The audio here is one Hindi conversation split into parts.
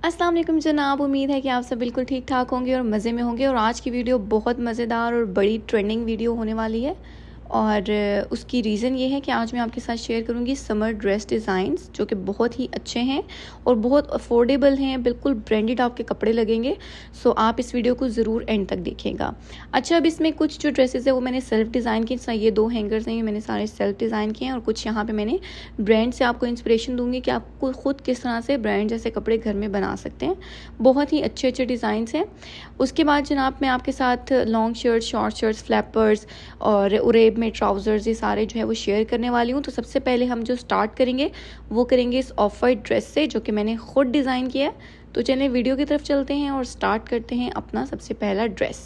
अस्सलाम वालेकुम जनाब, उम्मीद है कि आप सब बिल्कुल ठीक ठाक होंगे और मज़े में होंगे। और आज की वीडियो बहुत मज़ेदार और बड़ी ट्रेंडिंग वीडियो होने वाली है। और उसकी रीज़न ये है कि आज मैं आपके साथ शेयर करूंगी समर ड्रेस डिज़ाइंस जो कि बहुत ही अच्छे हैं और बहुत अफोर्डेबल हैं, बिल्कुल ब्रांडेड आपके कपड़े लगेंगे। सो आप इस वीडियो को ज़रूर एंड तक देखिएगा। अच्छा, अब इसमें कुछ जो ड्रेसेस है वो मैंने सेल्फ़ डिज़ाइन की। ये 2 हैंगर्स हैं, ये मैंने सारे सेल्फ़ डिज़ाइन किए हैं। और कुछ यहाँ पे मैंने ब्रांड से आपको इंस्पिरेशन दूंगी कि आपको ख़ुद किस तरह से ब्रांड जैसे कपड़े घर में बना सकते हैं। बहुत ही अच्छे अच्छे डिज़ाइंस हैं। उसके बाद जनाब मैं आपके साथ long shirt, short shirts, flappers और उरेब में ट्राउज़र्स, ये सारे जो है वो शेयर करने वाली हूँ। तो सबसे पहले हम जो स्टार्ट करेंगे वो करेंगे इस ऑफ वाइट ड्रेस से जो कि मैंने ख़ुद डिज़ाइन किया है। तो चलिए वीडियो की तरफ चलते हैं और स्टार्ट करते हैं अपना सबसे पहला ड्रेस।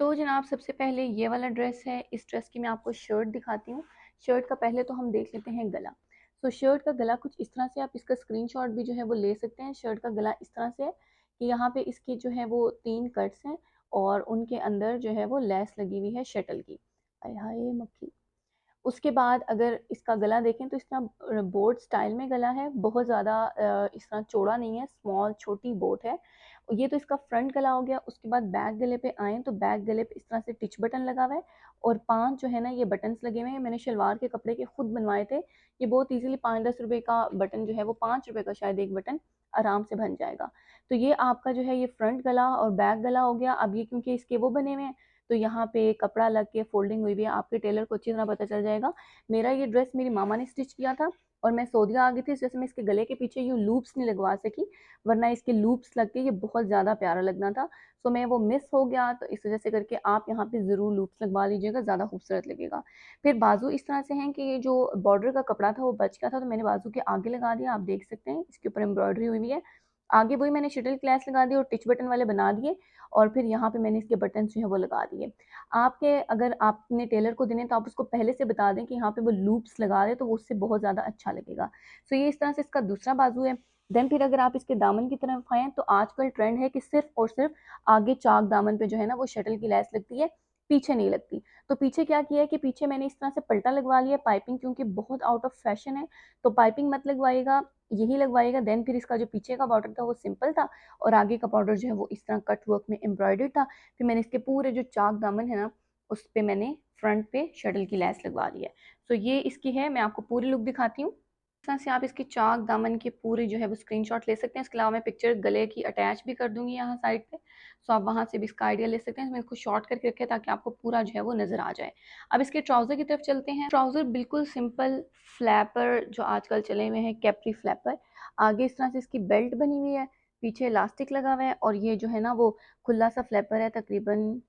तो जनाब सबसे पहले ये वाला ड्रेस है। इस ड्रेस की मैं आपको शर्ट दिखाती हूँ। शर्ट का पहले तो हम देख लेते हैं गला। तो शर्ट का गला कुछ इस तरह से, आप इसका स्क्रीनशॉट भी जो है वो ले सकते हैं। शर्ट का गला इस तरह से है कि यहाँ पे इसके जो है वो 3 कट्स हैं और उनके अंदर जो है वो लेस लगी हुई है शटल की। आय हाय मक्खी। उसके बाद अगर इसका गला देखें तो इस तरह बोट स्टाइल में गला है, बहुत ज़्यादा इस तरह चौड़ा नहीं है, स्मॉल छोटी बोट है। ये तो इसका फ्रंट गला हो गया। उसके बाद बैक गले पे आए तो बैक गले पे इस तरह से टिच बटन लगा हुआ है और 5 जो है ना ये बटन्स लगे हुए हैं। मैंने शलवार के कपड़े के खुद बनवाए थे। ये बहुत ईजिली 5-10 रुपए का बटन जो है वो 5 रुपए का शायद एक बटन आराम से बन जाएगा। तो ये आपका जो है ये फ्रंट गला और बैक गला हो गया। अब ये क्योंकि इसके वो बने हुए हैं तो यहाँ पे कपड़ा लग के फोल्डिंग हुई हुई है, आपके टेलर को अच्छी तरह पता चल जाएगा। मेरा ये ड्रेस मेरी मामा ने स्टिच किया था और मैं सऊदीया आ गई थी, इस वजह से मैं इसके गले के पीछे यूँ लूप्स नहीं लगवा सकी, वरना इसके लूप्स लग के ये बहुत ज़्यादा प्यारा लगना था। सो मैं वो मिस हो गया, तो इस वजह से करके आप यहाँ पे ज़रूर लूप्स लगवा लीजिएगा, ज़्यादा खूबसूरत लगेगा। फिर बाजू इस तरह से हैं कि ये जो बॉर्डर का कपड़ा था वो बच गया था, तो मैंने बाजू के आगे लगा दिया। आप देख सकते हैं इसके ऊपर एम्ब्रॉयडरी हुई हुई है। आगे वही मैंने शटल की लैस लगा दी और टिच बटन वाले बना दिए और फिर यहाँ पे मैंने इसके बटन जो है वो लगा दिए। आपके अगर आपने टेलर को देने तो आप उसको पहले से बता दें कि यहाँ पे वो लूप्स लगा दे, तो वो उससे बहुत ज़्यादा अच्छा लगेगा। सो ये इस तरह से इसका दूसरा बाजू है। देन फिर अगर आप इसके दामन की तरफ आएँ तो आजकल ट्रेंड है कि सिर्फ और सिर्फ आगे चाक दामन पे जो है ना वो शटल की लैस लगती है, पीछे नहीं लगती। तो पीछे क्या किया है कि पीछे मैंने इस तरह से पल्टा लगवा लिया पाइपिंग, क्योंकि बहुत आउट ऑफ फैशन है तो पाइपिंग मत लगवाइएगा, यही लगवाइएगा। देन फिर इसका जो पीछे का बॉर्डर था वो सिंपल था और आगे का बॉर्डर जो है वो इस तरह कट वर्क में एम्ब्रॉयडर्ड था। फिर मैंने इसके पूरे जो चाक दामन है ना उस पे मैंने फ्रंट पे शटल की लैस लगवा दी है। तो ये इसकी है, मैं आपको पूरी लुक दिखाती हूँ। इस तरह से आप इसकी चाक दामन की पूरी जो है वो स्क्रीनशॉट ले सकते हैं। इसके अलावा मैं पिक्चर गले की अटैच भी कर दूंगी यहाँ साइड पे, सो आप वहाँ से भी इसका आइडिया ले सकते हैं। मैं इसको शॉर्ट करके रखे ताकि आपको पूरा जो है वो नजर आ जाए। अब इसके ट्राउजर की तरफ चलते हैं। ट्राउजर बिल्कुल सिंपल फ्लैपर जो आजकल चले हुए हैं, कैप्री फ्लैपर। आगे इस तरह से इसकी बेल्ट बनी हुई है, पीछे इलास्टिक लगा हुआ है और ये जो है ना वो खुला सा फ्लैपर है, तकरीबन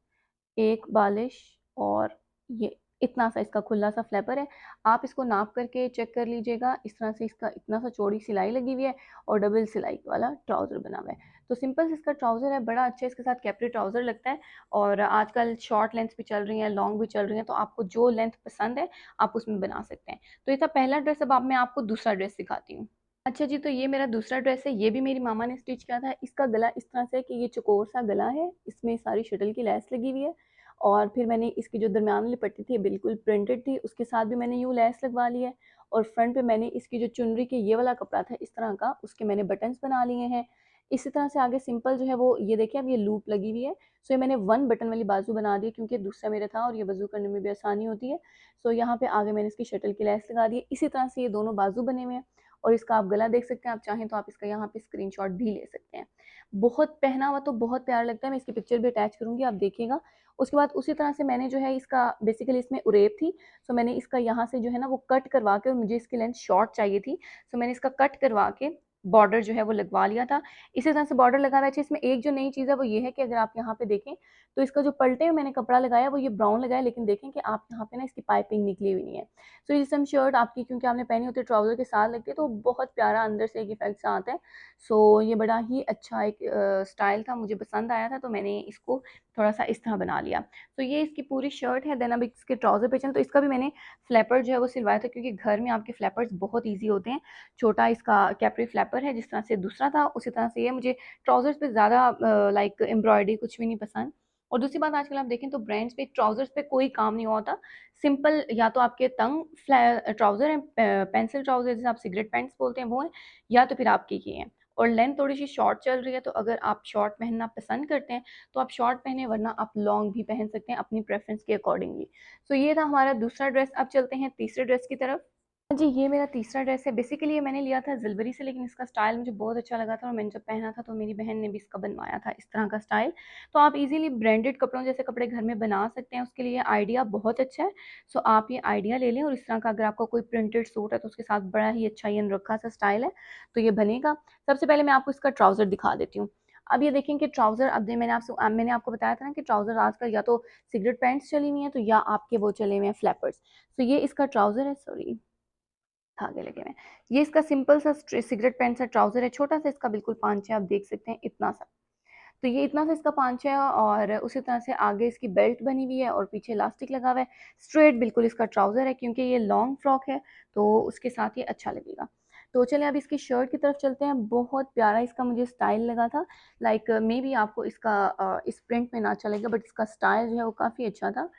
एक बालिश और ये इतना सा इसका खुला सा फ्लैपर है। आप इसको नाप करके चेक कर लीजिएगा। इस तरह से इसका इतना सा चौड़ी सिलाई लगी हुई है और डबल सिलाई वाला ट्राउज़र बना हुआ है। तो सिंपल इसका ट्राउज़र है, बड़ा अच्छा इसके साथ कैप्री ट्राउज़र लगता है। और आजकल शॉर्ट लेंथ भी चल रही हैं, लॉन्ग भी चल रही हैं, तो आपको जो लेंथ पसंद है आप उसमें बना सकते हैं। तो ये था पहला ड्रेस। अब मैं आपको दूसरा ड्रेस दिखाती हूँ। अच्छा जी, तो ये मेरा दूसरा ड्रेस है। ये भी मेरी मामा ने स्टिच किया था। इसका गला इस तरह से है कि ये चौकोर सा गला है, इसमें सारी शटल की लैस लगी हुई है और फिर मैंने इसकी जो दरमियान वाली पट्टी थी बिल्कुल प्रिंटेड थी, उसके साथ भी मैंने यूँ लैस लगवा ली है। और फ्रंट पे मैंने इसकी जो चुनरी के ये वाला कपड़ा था इस तरह का, उसके मैंने बटन्स बना लिए हैं। इसी तरह से आगे सिंपल जो है वो ये देखिए, अब ये लूप लगी हुई है। सो ये मैंने 1 बटन वाली बाजू बना दी क्योंकि दूसरा मेरा था और ये वज़ू करने में भी आसानी होती है। सो यहाँ पे आगे मैंने इसकी शटल की लैस लगा दी है। इसी तरह से ये दोनों बाजू बने हुए हैं और इसका आप गला देख सकते हैं। आप चाहें तो आप इसका यहाँ पे स्क्रीनशॉट भी ले सकते हैं। बहुत पहना हुआ तो बहुत प्यारा लगता है। मैं इसकी पिक्चर भी अटैच करूँगी, आप देखिएगा। उसके बाद उसी तरह से मैंने जो है इसका बेसिकली इसमें उरेब थी, सो मैंने इसका यहाँ से जो है ना वो कट करवा के, और मुझे इसकी लेंथ शॉर्ट चाहिए थी, सो मैंने इसका कट करवा के बॉर्डर जो है वो लगवा लिया था। इसी तरह से बॉर्डर लगा हुआ है। अच्छा, इसमें एक जो नई चीज़ है वो ये है कि अगर आप यहाँ पे देखें तो इसका जो पलटे में मैंने कपड़ा लगाया वो ये ब्राउन लगाया, लेकिन देखें कि आप यहाँ पे ना इसकी पाइपिंग निकली हुई नहीं है। सो ये जिसम शर्ट आपकी क्योंकि आपने पहनी होती है ट्राउज़र के साथ लगती है तो बहुत प्यारा अंदर से एक इफेक्ट सा आता है। सो ये बड़ा ही अच्छा एक स्टाइल था, मुझे पसंद आया था, तो मैंने इसको थोड़ा सा इस तरह बना लिया। तो ये इसकी पूरी शर्ट है। देन अब इसके ट्राउज़र पे चलें तो इसका भी मैंने फ्लैपर जो है वो सिलवाया था, क्योंकि घर में आपके फ्लैपर्स बहुत ईजी होते हैं। छोटा इसका कैप्री फ्लैपर है, जिस तरह से दूसरा था उसी तरह से ये। मुझे ट्राउज़र्स पे ज़्यादा लाइक एम्ब्रॉयडरी कुछ भी नहीं पसंद। और दूसरी बात, आजकल आप देखें तो ब्रांड्स पे ट्राउज़र्स पे कोई काम नहीं होता। सिंपल या तो आपके तंग ट्राउज़र हैं, पेंसिल ट्राउज़र जिसे आप सिगरेट पैंट्स बोलते हैं वो हैं, या तो फिर आपके ये हैं। और लेंथ थोड़ी सी शॉर्ट चल रही है, तो अगर आप शॉर्ट पहनना पसंद करते हैं तो आप शॉर्ट पहने, वरना आप लॉन्ग भी पहन सकते हैं अपनी प्रेफरेंस के अकॉर्डिंगली। सो ये था हमारा दूसरा ड्रेस। अब चलते हैं तीसरे ड्रेस की तरफ। जी, ये मेरा तीसरा ड्रेस है। बेसिकली ये मैंने लिया था ज़िलबरी से, लेकिन इसका स्टाइल मुझे बहुत अच्छा लगा था और मैंने जब पहना था तो मेरी बहन ने भी इसका बनवाया था इस तरह का स्टाइल। तो आप इजीली ब्रांडेड कपड़ों जैसे कपड़े घर में बना सकते हैं, उसके लिए आइडिया बहुत अच्छा है। सो आप ये आइडिया ले लें, और इस तरह का अगर आपका कोई प्रिंटेड सूट है तो उसके साथ बड़ा ही अच्छा ये अनरखा सा स्टाइल है, तो ये बनेगा। सबसे पहले मैं आपको इसका ट्राउज़र दिखा देती हूँ। अब ये देखें कि ट्राउज़र, अब मैंने आपको बताया था ना कि ट्राउज़र आजकल या तो सिगरेट पैंट्स चली हुई हैं, तो या आपके वो चले हुए हैं फ्लैपर्स। तो ये इसका ट्राउज़र है, सॉरी धागे लगे हुए हैं। ये इसका सिंपल सा सिगरेट पैंट सा ट्राउजर है, छोटा सा इसका बिल्कुल पांच है, आप देख सकते हैं इतना सा। तो ये इतना सा इसका पांच है, और उसी तरह से आगे इसकी बेल्ट बनी हुई है और पीछे इलास्टिक लगा हुआ है। स्ट्रेट बिल्कुल इसका ट्राउजर है, क्योंकि ये लॉन्ग फ्रॉक है तो उसके साथ ये अच्छा लगेगा। तो चले अब इसकी शर्ट की तरफ चलते हैं। बहुत प्यारा इसका मुझे स्टाइल लगा था। लाइक मे बी आपको इसका इस प्रिंट में ना अच्छा लगेगा, बट इसका स्टाइल जो है वो काफ़ी अच्छा था,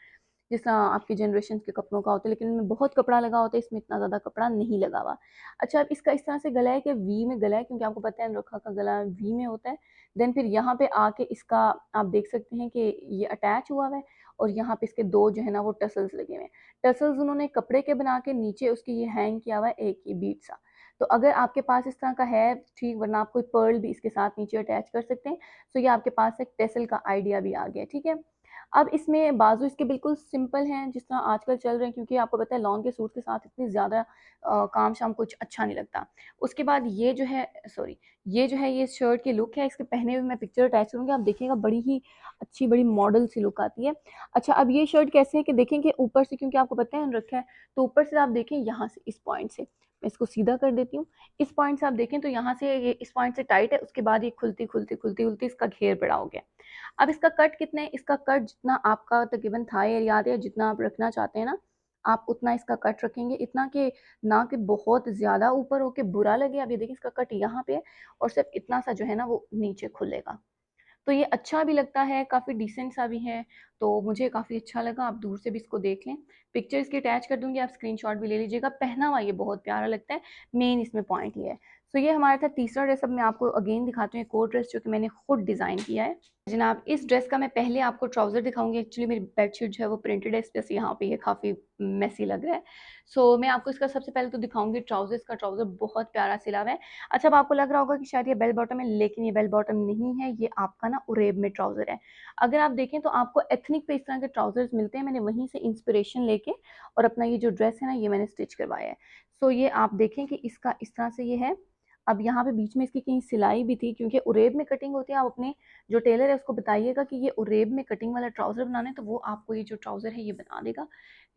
जिस तरह आपकी जनरेशन के कपड़ों का होता है, लेकिन इनमें बहुत कपड़ा लगा होता है, इसमें इतना ज़्यादा कपड़ा नहीं लगा हुआ। अच्छा, अब इसका इस तरह से गला है कि वी में गला है, क्योंकि आपको पता है अनरखा का गला वी में होता है। देन फिर यहाँ पे आके इसका आप देख सकते हैं कि ये अटैच हुआ हुआ है, और यहाँ पे इसके दो जो है ना वो टसल्स लगे हुए हैं। टसल्स उन्होंने कपड़े के बना के नीचे उसके ये हैंग किया हुआ है एक ही बीट सा। तो अगर आपके पास इस तरह का है ठीक, वरना आप कोई पर्ल भी इसके साथ नीचे अटैच कर सकते हैं। तो ये आपके पास एक टेसल का आइडिया भी आ गया, ठीक है। अब इसमें बाजू इसके बिल्कुल सिंपल हैं, जिस तरह आजकल चल रहे हैं, क्योंकि आपको पता है लॉन्ग के सूट के साथ इतनी ज़्यादा काम शाम कुछ अच्छा नहीं लगता। उसके बाद ये जो है, सॉरी, ये जो है ये शर्ट की लुक है। इसके पहने हुए मैं पिक्चर अटैच करूँगी, आप देखिएगा बड़ी ही अच्छी, बड़ी मॉडल सी लुक आती है। अच्छा, अब ये शर्ट कैसे है कि देखेंगे ऊपर से, क्योंकि आपको पता है रखा है, तो ऊपर से आप देखें यहाँ से इस पॉइंट से, मैं इसको सीधा कर देती हूँ। इस पॉइंट से आप देखें तो यहाँ से ये इस पॉइंट से टाइट है, उसके बाद ये खुलती खुलती खुलती खुलती इसका घेर बड़ा हो गया। अब इसका कट कितना है, इसका कट जितना आपका तकरीबन थाई एरिया है, जितना आप रखना चाहते हैं ना, आप उतना इसका कट रखेंगे। इतना कि ना कि बहुत ज़्यादा ऊपर हो के बुरा लगे। अब ये देखिए इसका कट यहाँ पे है, और सिर्फ इतना सा जो है ना वो नीचे खुलेगा, तो ये अच्छा भी लगता है, काफ़ी डिसेंट सा भी है। तो मुझे काफ़ी अच्छा लगा। आप दूर से भी इसको देख लें, पिक्चर इसकी अटैच कर दूंगी, आप स्क्रीनशॉट भी ले लीजिएगा। पहना हुआ ये बहुत प्यारा लगता है, मेन इसमें पॉइंट ये है। तो ये हमारा था तीसरा ड्रेस। अब मैं आपको अगेन दिखाती हूँ एक और ड्रेस जो कि मैंने खुद डिज़ाइन किया है। जनाब, इस ड्रेस का मैं पहले आपको ट्राउज़र दिखाऊंगी। एक्चुअली मेरी बेडशीट जो है वो प्रिंटेड है, इस वजह से यहाँ पे ये काफ़ी मैसी लग रहा है। सो मैं आपको इसका सबसे पहले तो दिखाऊंगी ट्राउज़र। इसका ट्राउज़र बहुत प्यारा सिला हुआ है। अच्छा, अब आपको लग रहा होगा कि शायद ये बेल बॉटम है, लेकिन ये बेल बॉटम नहीं है, ये आपका ना उरेब में ट्राउज़र है। अगर आप देखें तो आपको एथनिक पे इस तरह के ट्राउज़र्स मिलते हैं, मैंने वहीं से इंस्पिरेशन लेके और अपना ये जो ड्रेस है ना ये मैंने स्टिच करवाया है। सो ये आप देखें कि इसका इस तरह से ये है। अब यहाँ पे बीच में इसकी कहीं सिलाई भी थी, क्योंकि उरेब में कटिंग होती है। आप अपने जो टेलर है उसको बताइएगा कि ये उरेब में कटिंग वाला ट्राउज़र बनाना है, तो वो आपको ये जो ट्राउज़र है ये बना देगा।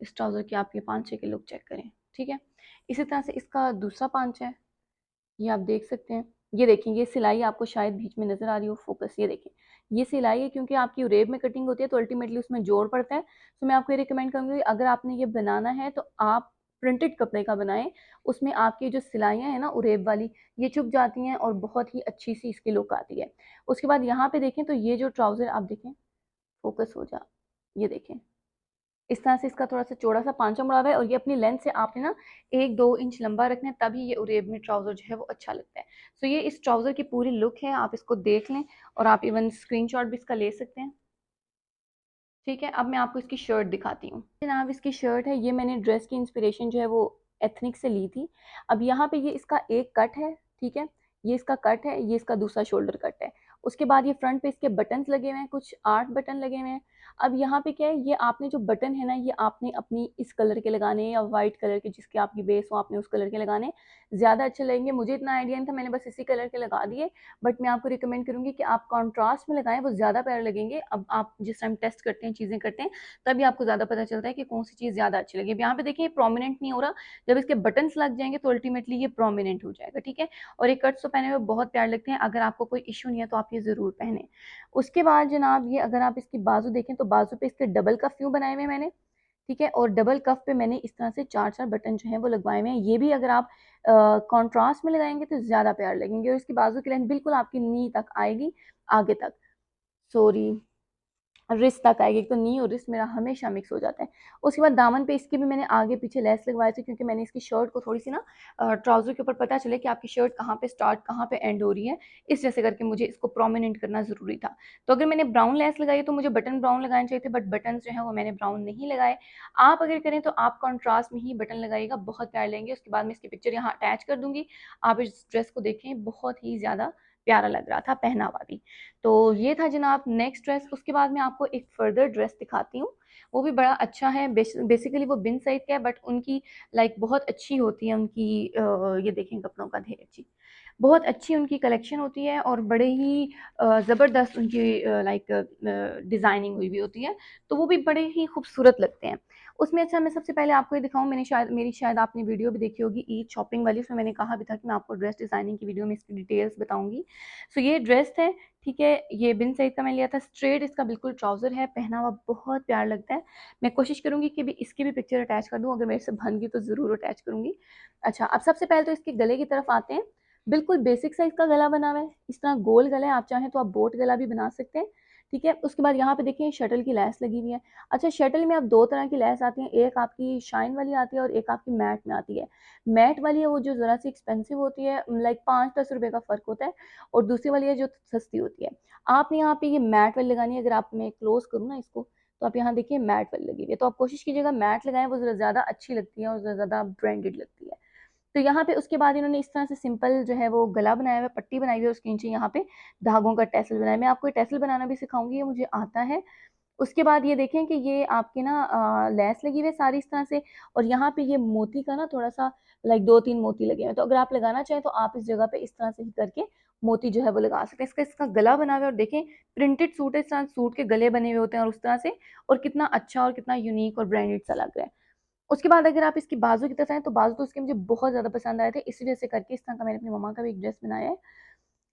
इस ट्राउज़र की आप ये पांचे के लुक चेक करें, ठीक है। इसी तरह से इसका दूसरा पांचा है, ये आप देख सकते हैं। ये देखें, ये सिलाई आपको शायद बीच में नज़र आ रही हो, फोकस, ये देखें, ये सिलाई है। क्योंकि आपकी उरेब में कटिंग होती है तो अल्टीमेटली उसमें जोड़ पड़ता है। तो मैं आपको ये रिकमेंड करूँगी, अगर आपने ये बनाना है तो आप प्रिंटेड कपड़े का बनाएं। उसमें आपकी जो सिलाइयाँ हैं ना उरेब वाली, ये चुप जाती हैं और बहुत ही अच्छी सी इसकी लुक आती है। उसके बाद यहाँ पे देखें तो ये जो ट्राउज़र आप देखें, फोकस हो जा, ये देखें, इस तरह से इसका थोड़ा सा चौड़ा सा पांचा मुड़ा हुआ है, और ये अपनी लेंथ से आपने ना 1-2 इंच लंबा रखना है, तभी ये उरेब में ट्राउज़र जो है वो अच्छा लगता है। सो ये इस ट्राउज़र की पूरी लुक है, आप इसको देख लें, और आप इवन स्क्रीनशॉट भी इसका ले सकते हैं, ठीक है। अब मैं आपको इसकी शर्ट दिखाती हूँ। जनाब, इसकी शर्ट है, ये मैंने ड्रेस की इंस्पिरेशन जो है वो एथनिक से ली थी। अब यहाँ पे ये इसका एक कट है, ठीक है, ये इसका कट है, ये इसका दूसरा शोल्डर कट है। उसके बाद ये फ्रंट पे इसके बटन्स लगे हुए हैं, कुछ 8 बटन लगे हुए हैं। अब यहाँ पे क्या है, ये आपने जो बटन है ना ये आपने अपनी इस कलर के लगाने हैं, या वाइट कलर के जिसकी आपकी बेस हो आपने उस कलर के लगाने, ज़्यादा अच्छे लगेंगे। मुझे इतना आइडिया नहीं था, मैंने बस इसी कलर के लगा दिए। बट मैं आपको रिकमेंड करूँगी कि आप कॉन्ट्रास्ट में लगाएं, वो ज़्यादा प्यारे लगेंगे। अब आप जिस टाइम टेस्ट करते हैं, चीज़ें करते हैं, तभी आपको ज़्यादा पता चलता है कि कौन सी चीज़ ज़्यादा अच्छी लगी। अब यहाँ पे देखिए प्रोमिनेंट नहीं हो रहा, जब इसके बटन्स लग जाएंगे तो अल्टीमेटली ये प्रोमिनेंट हो जाएगा, ठीक है। और ये कट्स तो पहने हुए बहुत प्यारे लगते हैं। अगर आपको कोई इशू नहीं है तो आप ये ज़रूर पहने। उसके बाद जनाब, ये अगर आप इसकी बाजू देखें तो बाजू पे इसके डबल कफ यूँ बनाए हुए हैं मैंने, ठीक है। और डबल कफ पे मैंने इस तरह से 4-4 बटन जो हैं वो लगवाए हुए हैं। ये भी अगर आप कॉन्ट्रास्ट में लगाएंगे तो ज़्यादा प्यारे लगेंगे, और इसकी बाजू की लेंथ बिल्कुल आपकी नी तक आएगी, आगे तक, सॉरी। रिस्ट तक आएगी। एक तो नी और रिस्ट मेरा हमेशा मिक्स हो जाता है। उसके बाद दामन पे इसके भी मैंने आगे पीछे लेस लगवाए थे, क्योंकि मैंने इसकी शर्ट को थोड़ी सी ना ट्राउज़र के ऊपर पता चले कि आपकी शर्ट कहाँ पे स्टार्ट कहाँ पे एंड हो रही है, इस जैसे करके मुझे इसको प्रोमिनेंट करना ज़रूरी था। तो अगर मैंने ब्राउन लेस लगाई तो मुझे बटन ब्राउन लगाने चाहिए थे, बट बटन जो है वो मैंने ब्राउन नहीं लगाए। आप अगर करें तो आप कॉन्ट्रास्ट में ही बटन लगाइएगा, बहुत प्यार लेंगे। उसके बाद मैं इसकी पिक्चर यहाँ अटैच कर दूंगी, आप इस ड्रेस को देखें, बहुत ही ज़्यादा प्यारा लग रहा था पहनावा भी। तो ये था जनाब नेक्स्ट ड्रेस। उसके बाद मैं आपको एक फर्दर ड्रेस दिखाती हूँ, वो भी बड़ा अच्छा है। बेसिकली वो बिन सईद का है, बट उनकी लाइक बहुत अच्छी होती है उनकी ये देखें कपड़ों का ढेर अच्छी, बहुत अच्छी उनकी कलेक्शन होती है, और बड़े ही ज़बरदस्त उनकी लाइक डिज़ाइनिंग हुई भी होती है, तो वो भी बड़े ही खूबसूरत लगते हैं उसमें। अच्छा, मैं सबसे पहले आपको ये दिखाऊं, मेरी शायद आपने वीडियो भी देखी होगी ईद शॉपिंग वाली, उसमें मैंने कहा भी था कि मैं आपको ड्रेस डिज़ाइनिंग की वीडियो में इसकी डिटेल्स बताऊंगी। सो ये ड्रेस है, ठीक है, ये बिन सईद का मैंने लिया था। स्ट्रेट इसका बिल्कुल ट्राउज़र है, पहना हुआ बहुत प्यार लगता है। मैं कोशिश करूंगी कि भी इसकी भी पिक्चर अटैच कर दूं, अगर मेरे से बन गई तो ज़रूर अटैच करूंगी। अच्छा, अब सबसे पहले तो इसके गले की तरफ आते हैं। बिल्कुल बेसिक साइज का गला बना हुआ है, इस तरह गोल गला है, आप चाहें तो आप बोट गला भी बना सकते हैं, ठीक है। उसके बाद यहाँ पे देखिए शटल की लैस लगी हुई है। अच्छा, शटल में अब दो तरह की लैस आती है, एक आपकी शाइन वाली आती है और एक आपकी मैट में आती है। मैट वाली है वो जो ज़रा सी एक्सपेंसिव होती है, लाइक 5-10 रुपए का फ़र्क होता है, और दूसरी वाली है जो सस्ती होती है। आपने यहाँ पे ये मैट वाली लगानी है। अगर आप, मैं क्लोज करूँ ना इसको, तो आप यहाँ देखिए मैट वाली लगी हुई है, तो आप कोशिश कीजिएगा मैट लगाएं, वो ज़्यादा अच्छी लगती है और ज़्यादा ब्रांडेड लगती है। तो यहाँ पे उसके बाद इन्होंने इस तरह से सिंपल जो है वो गला बनाया हुआ है, पट्टी बनाई हुई है, उसके नीचे यहाँ पे धागों का टैसल बनाया है। मैं आपको ये टैसल बनाना भी सिखाऊंगी, ये मुझे आता है। उसके बाद ये देखें कि ये आपके ना लैस लगी हुई है सारी इस तरह से, और यहाँ पे ये मोती का ना थोड़ा सा लाइक 2-3 मोती लगे हुए हैं, तो अगर आप लगाना चाहें तो आप इस जगह पे इस तरह से ही करके मोती जो है वो लगा सकते हैं। इसका इसका गला बना हुआ है, और देखें प्रिंटेड सूट है, इस तरह सूट के गले बने हुए होते हैं और उस तरह से, और कितना अच्छा और कितना यूनिक और ब्रांडेड सा लग रहा है। उसके बाद अगर आप इसकी बाजू की तरफ आए, तो बाजू तो उसके मुझे बहुत ज़्यादा पसंद आए थे, इसी वजह से करके इस तरह का मैंने अपनी मम्मा का भी एक ड्रेस बनाया है।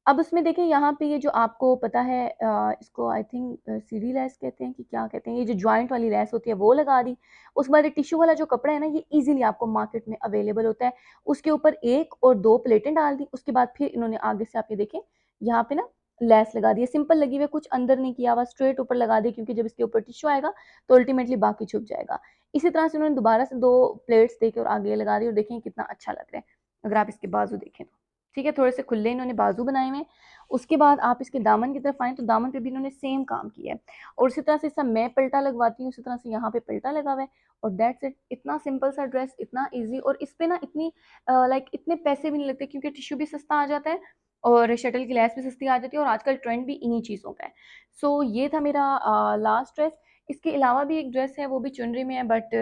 अब उसमें देखिए यहाँ पे ये जो आपको पता है इसको आई थिंक सीढ़ी लेस कहते हैं कि क्या कहते हैं, ये जो जॉइंट वाली लेस होती है वो लगा दी। उसके बाद टिश्यू वाला जो कपड़ा है ना, ये इजीली आपको मार्केट में अवेलेबल होता है, उसके ऊपर 1 और 2 प्लेटें डाल दी। उसके बाद फिर इन्होंने आगे से आप ये देखें यहाँ पे ना लेस लगा दी है, सिंपल लगी हुई है, कुछ अंदर नहीं किया हुआ, स्ट्रेट ऊपर लगा दी, क्योंकि जब इसके ऊपर टिश्यू आएगा तो अल्टीमेटली बाकी छुप जाएगा। इसी तरह से उन्होंने दोबारा से 2 प्लेट्स देके और आगे लगा दी, और देखें कितना अच्छा लग रहा है अगर आप इसके बाजू देखें तो, ठीक है, थोड़े से खुले इन्होंने बाजू बनाए हुए हैं। उसके बाद आप इसके दामन की तरफ आएँ, तो दामन पे भी इन्होंने सेम काम किया है, और उसी तरह से इसका मैं पल्टा लगवाती हूँ, उसी तरह से यहाँ पे पल्टा लगा हुआ है, और दैट्स इट। इतना सिंपल सा ड्रेस, इतना ईजी, और इस पे ना इतनी लाइक इतने पैसे भी नहीं लगते, क्योंकि टिश्यू भी सस्ता आ जाता है और शटल की लैस भी सस्ती आ जाती है, और आजकल ट्रेंड भी इन्हीं चीज़ों का है। सो ये था मेरा लास्ट ड्रेस। इसके अलावा भी एक ड्रेस है, वो भी चुनरी में है, बट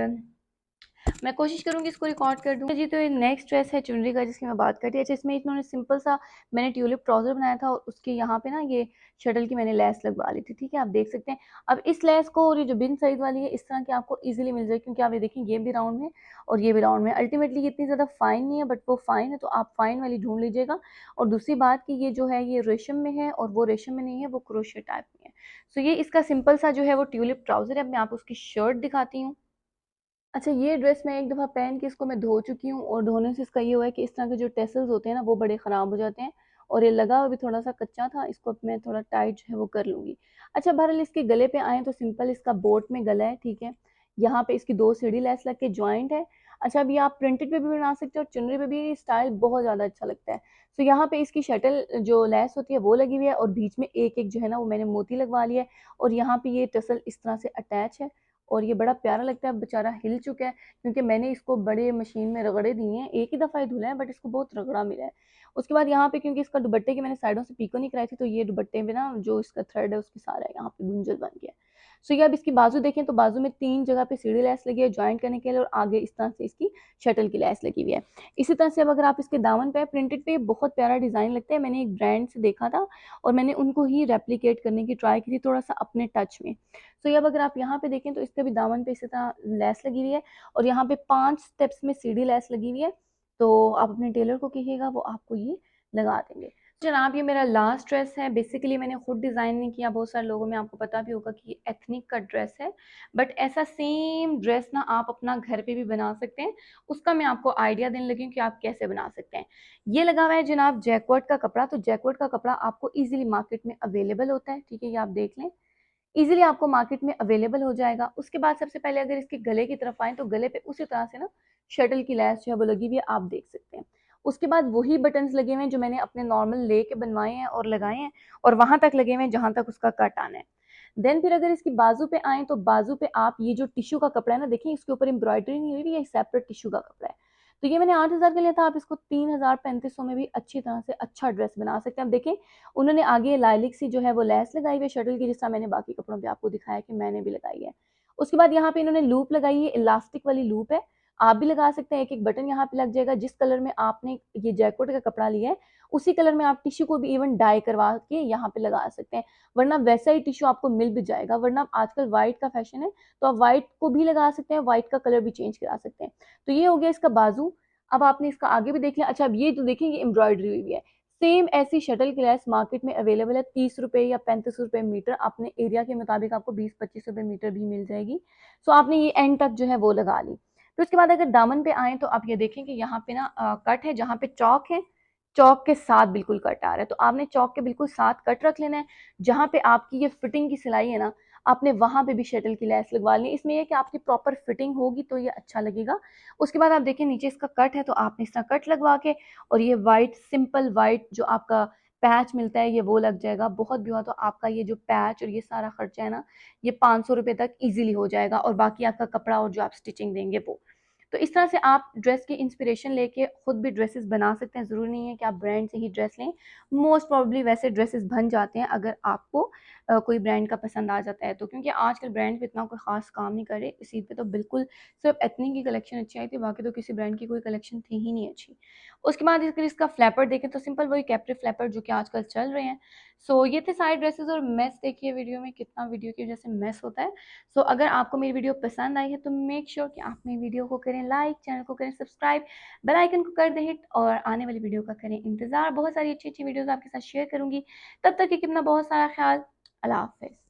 मैं कोशिश करूंगी इसको रिकॉर्ड कर दूँ जी। तो ये नेक्स्ट ड्रेस है चुनरी का, जिसकी मैं बात करती हूँ। अच्छा, इसमें इन्होंने सिंपल सा मैंने ट्यूलिप ट्राउजर बनाया था, और उसके यहाँ पे ना ये शटल की मैंने लेस लगवा ली थी, ठीक है, आप देख सकते हैं। अब इस लेस को, और ये जो बिन साइज वाली है, इस तरह की आपको इजीली मिल जाएगी, क्योंकि आप ये देखें ये भी राउंड में और ये भी राउंड में। अल्टीमेटली ये इतनी ज़्यादा फाइन नहीं है, बट वो फाइन है, तो आप फाइन वाली ढूंढ लीजिएगा। और दूसरी बात कि ये जो है ये रेशम में है, और वो रेशम में नहीं है, वो क्रोशिया टाइप में है। सो ये इसका सिंपल सा जो है वो ट्यूलिप ट्राउजर है। अब मैं आपको उसकी शर्ट दिखाती हूँ। अच्छा, ये ड्रेस मैं एक दफ़ा पहन के इसको मैं धो चुकी हूँ, और धोने से इसका ये हुआ है कि इस तरह के जो टेसल्स होते हैं ना वो बड़े ख़राब हो जाते हैं, और ये लगा हुआ भी थोड़ा सा कच्चा था, इसको अब मैं थोड़ा टाइट जो है वो कर लूँगी। अच्छा, बहरहाल इसके गले पे आएँ तो सिंपल इसका बोट में गला है, ठीक है। यहाँ पे इसकी 2 सीढ़ी लेस लग के जॉइंट है। अच्छा, अब ये आप प्रिंटेड पे भी बना सकते हो, और चुनरी पे भी स्टाइल बहुत ज़्यादा अच्छा लगता है। तो यहाँ पे इसकी शटल जो लेस होती है वो लगी हुई है, और बीच में एक-एक जो है ना वो मैंने मोती लगवा लिया है, और यहाँ पे ये टसल इस तरह से अटैच है, और ये बड़ा प्यारा लगता है। बेचारा हिल चुका है, क्योंकि मैंने इसको बड़े मशीन में रगड़े दिए हैं, एक ही दफ़ा ही धुला है, बट इसको बहुत रगड़ा मिला है। उसके बाद यहाँ पे क्योंकि इसका दुपट्टे की मैंने साइडों से पीको नहीं कराई थी, तो ये दुपट्टे में ना जो इसका थ्रेड है उसके सारा यहाँ पे गुंजल बन गया है। सो ये अब इसकी बाजू देखें, तो बाजू में 3 जगह पे सीढ़ी लैस लगी है जॉइंट करने के लिए, और आगे इस तरह से इसकी शटल की लैस लगी हुई है। इसी तरह से अब अगर आप इसके दामन पे प्रिंटेड पे बहुत प्यारा डिज़ाइन लगता है, मैंने एक ब्रांड से देखा था, और मैंने उनको ही रेप्लिकेट करने की ट्राई की थी थोड़ा सा अपने टच में। तो ये अब अगर आप यहाँ पे देखें, तो इसके भी दामन पे इसी तरह लेस लगी हुई है, और यहाँ पे 5 स्टेप्स में सीढ़ी लेस लगी हुई है। तो आप अपने टेलर को कहिएगा, वो आपको ये लगा देंगे। जनाब, ये मेरा लास्ट ड्रेस है। बेसिकली मैंने खुद डिज़ाइन नहीं किया, बहुत सारे लोगों में आपको पता भी होगा कि एथनिक का ड्रेस है, बट ऐसा सेम ड्रेस ना आप अपना घर पे भी बना सकते हैं। उसका मैं आपको आइडिया देने लगी हूँ कि आप कैसे बना सकते हैं। ये लगा हुआ है जनाब जैकवर्ड का कपड़ा। तो जैकवर्ड का कपड़ा आपको ईजिली मार्केट में अवेलेबल होता है, ठीक है, ये आप देख लें। ईजिली आपको मार्केट में अवेलेबल हो जाएगा। उसके बाद सबसे पहले अगर इसके गले की तरफ आए तो गले पे उसी तरह से ना शटल की लैस जो है वो लगी हुई है, आप देख सकते हैं। उसके बाद वही बटन्स लगे हुए हैं जो मैंने अपने नॉर्मल ले के बनवाए हैं और लगाए हैं, और वहां तक लगे हुए हैं जहां तक उसका कट आना है। देन फिर अगर इसकी बाजू पे आए तो बाजू पे आप ये जो टिश्यू का कपड़ा है ना, देखिए इसके ऊपर एम्ब्रॉयडरी नहीं हुई हुई, ये सेपरेट टिश्यू का कपड़ा है। तो ये मैंने 8,000 का लिया था, आप इसको 3,000-3,500 में भी अच्छी तरह से अच्छा ड्रेस बना सकते हैं। अब देखें उन्होंने आगे लाइलिक सी जो है वो लैस लगाई हुई है शटल की, जिस तरह मैंने बाकी कपड़ों पे आपको दिखाया कि मैंने भी लगाई है। उसके बाद यहाँ पे इन्होंने लूप लगाई है, इलास्टिक वाली लूप है, आप भी लगा सकते हैं। एक एक बटन यहाँ पे लग जाएगा। जिस कलर में आपने ये जैकेट का कपड़ा लिया है उसी कलर में आप टिश्यू को भी इवन डाई करवा के यहाँ पे लगा सकते हैं, वरना वैसा ही टिश्यू आपको मिल भी जाएगा। वरना आजकल व्हाइट का फैशन है तो आप व्हाइट को भी लगा सकते हैं, व्हाइट का कलर भी चेंज करा सकते हैं। तो ये हो गया इसका बाजू। अब आपने इसका आगे भी देख लिया। अच्छा अब ये तो देखिए ये एम्ब्रॉयडरी हुई है। सेम ऐसी शटल की लैस मार्केट में अवेलेबल है, 30 रुपए या 35 रुपए मीटर, अपने एरिया के मुताबिक आपको 20-25 रुपए मीटर भी मिल जाएगी। सो आपने ये एंड तक जो है वो लगा ली। तो उसके बाद अगर दामन पे आए तो आप ये देखें कि यहाँ पे ना कट है, जहाँ पे चौक है, चौक के साथ बिल्कुल कट आ रहा है, तो आपने चौक के बिल्कुल साथ कट रख लेना है। जहाँ पे आपकी ये फिटिंग की सिलाई है ना, आपने वहां पे भी शटल की लैस लगवा ली। इसमें यह कि आपकी प्रॉपर फिटिंग होगी तो ये अच्छा लगेगा। उसके बाद आप देखिए नीचे इसका कट है, तो आपने इसका कट लगवा के और ये वाइट सिंपल वाइट जो आपका पैच मिलता है ये वो लग जाएगा। बहुत भी हुआ तो आपका ये जो पैच और ये सारा खर्चा है ना, ये 500 रुपये तक इजीली हो जाएगा, और बाकी आपका कपड़ा और जो आप स्टिचिंग देंगे वो। तो इस तरह से आप ड्रेस की इंस्पिरेशन लेके खुद भी ड्रेसेस बना सकते हैं। ज़रूरी नहीं है कि आप ब्रांड से ही ड्रेस लें, मोस्ट प्रॉब्ली वैसे ड्रेसेस बन जाते हैं अगर आपको कोई ब्रांड का पसंद आ जाता है तो, क्योंकि आजकल ब्रांड पे इतना कोई खास काम नहीं कर रहे। इस ईद पे तो बिल्कुल सिर्फ एथनिक की कलेक्शन अच्छी आई थी, बाकी तो किसी ब्रांड की कोई कलेक्शन थी ही नहीं अच्छी। उसके बाद अगर इसका फ्लैपर देखें तो सिंपल वही कैप्री फ्लैपर जो कि आजकल चल रहे हैं। सो ये थे सारे ड्रेसेस। और मेस देखिए वीडियो में कितना वीडियो की वजह से मेस होता है। सो अगर आपको मेरी वीडियो पसंद आई है तो मेक श्योर कि आप मेरी वीडियो को करें लाइक, चैनल को करें सब्सक्राइब, बेल आइकन को कर दें हिट, और आने वाली वीडियो का करें इंतजार। बहुत सारी अच्छी अच्छी वीडियोस आपके साथ शेयर करूंगी। तब तक कि अपना बहुत सारा ख्याल। अल्लाह हाफिज़।